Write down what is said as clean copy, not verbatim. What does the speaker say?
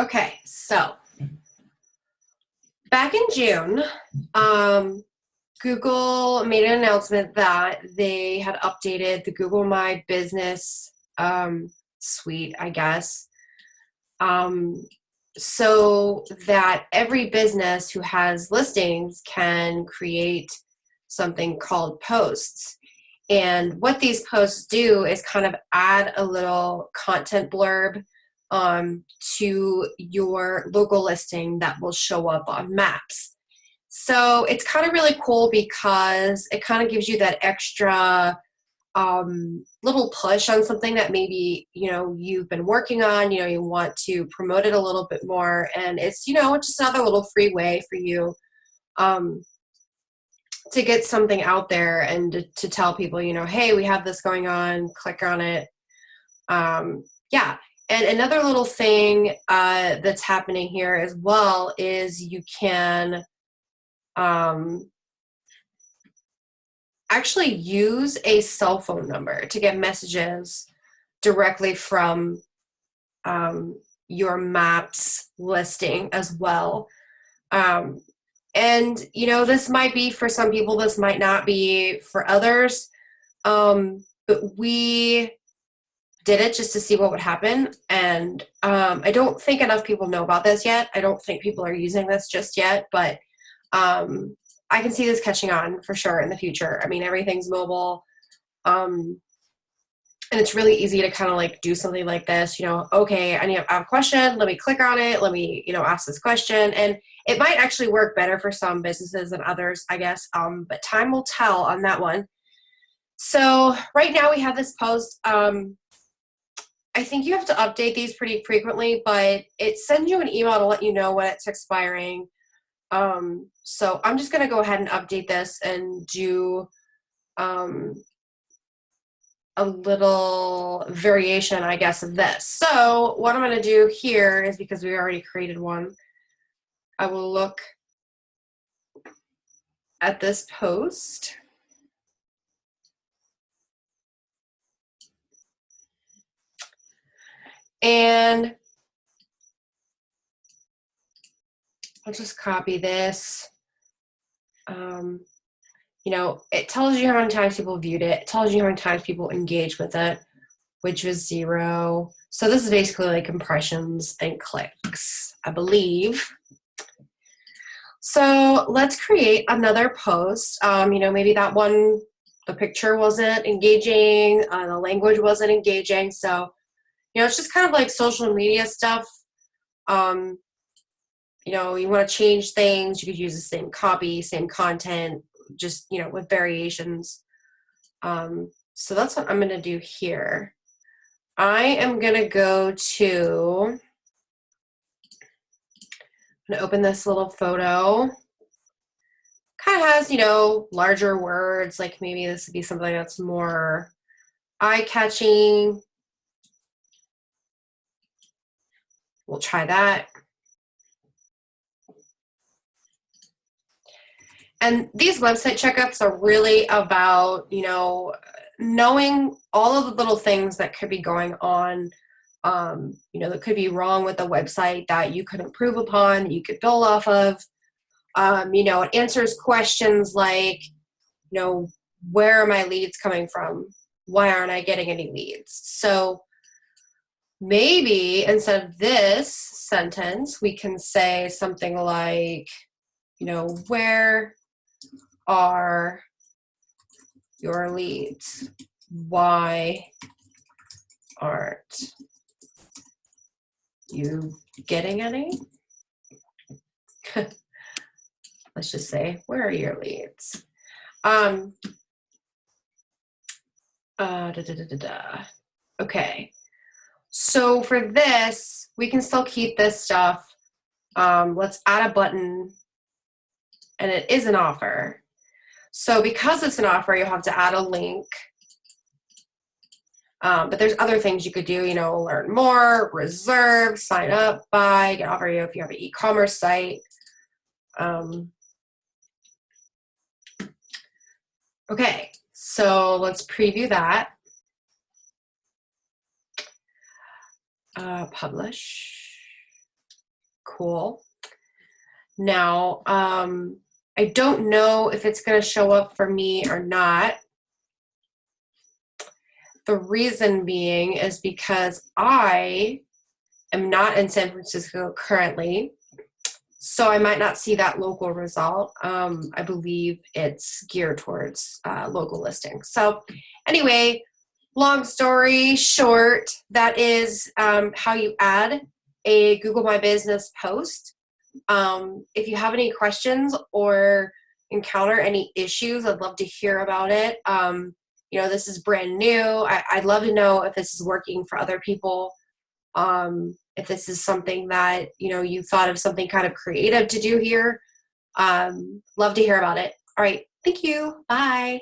Okay, so back in June, Google made an announcement that they had updated the Google My Business suite, I guess, so that every business who has listings can create something called posts. And what these posts do is kind of add a little content blurb to your local listing that will show up on maps. So it's kind of really cool because it kind of gives you that extra little push on something that maybe, you've been working on, you want to promote it a little bit more. And it's, it's just another little free way for you to get something out there and to tell people, hey, we have this going on, click on it. Yeah. And another little thing that's happening here as well is you can actually use a cell phone number to get messages directly from your maps listing as well. And, this might be for some people, this might not be for others. But we did it just to see what would happen. And I don't think enough people know about this yet. I don't think people are using this just yet, but I can see this catching on for sure in the future. I mean, everything's mobile. And it's really easy to kind of like do something like this, okay, I have a question. Let me click on it. Let me, ask this question. And it might actually work better for some businesses than others, I guess. But time will tell on that one. So right now we have this post. I think you have to update these pretty frequently, but it sends you an email to let you know when it's expiring. So I'm just going to go ahead and update this and do a little variation, I guess, of this. So what I'm going to do here is, because we already created one, I will look at this post. And I'll just copy this. It tells you how many times people viewed it. It tells you how many times people engaged with it, which was 0. So this is basically like impressions and clicks, I believe. So let's create another post. Maybe that one, the picture wasn't engaging, the language wasn't engaging. So, it's just kind of like social media stuff. You want to change things, you could use the same copy, same content, just, with variations. So that's what I'm going to do here. I am going to go to, I'm going to open this little photo. Kind of has, larger words, like maybe this would be something that's more eye-catching. We'll try that. And these website checkups are really about, knowing all of the little things that could be going on, that could be wrong with the website that you could improve upon, that you could build off of. It answers questions like, where are my leads coming from? Why aren't I getting any leads? So maybe instead of this sentence, we can say something like, where are your leads? Why aren't you getting any? Let's just say, where are your leads? Okay. So for this, we can still keep this stuff. Let's add a button, and it is an offer. So because it's an offer, you'll have to add a link. But there's other things you could do, learn more, reserve, sign up, buy, get offer you if you have an e-commerce site. Okay, so let's preview that. Publish. cool. Now, I don't know if it's going to show up for me or not. The reason being is because I am not in San Francisco currently, so I might not see that local result. I believe it's geared towards local listings. So anyway, long story short, that is how you add a Google My Business post. If you have any questions or encounter any issues, I'd love to hear about it. This is brand new. I'd love to know if this is working for other people. If this is something that, you thought of something kind of creative to do here. Love to hear about it. All right. Thank you. Bye.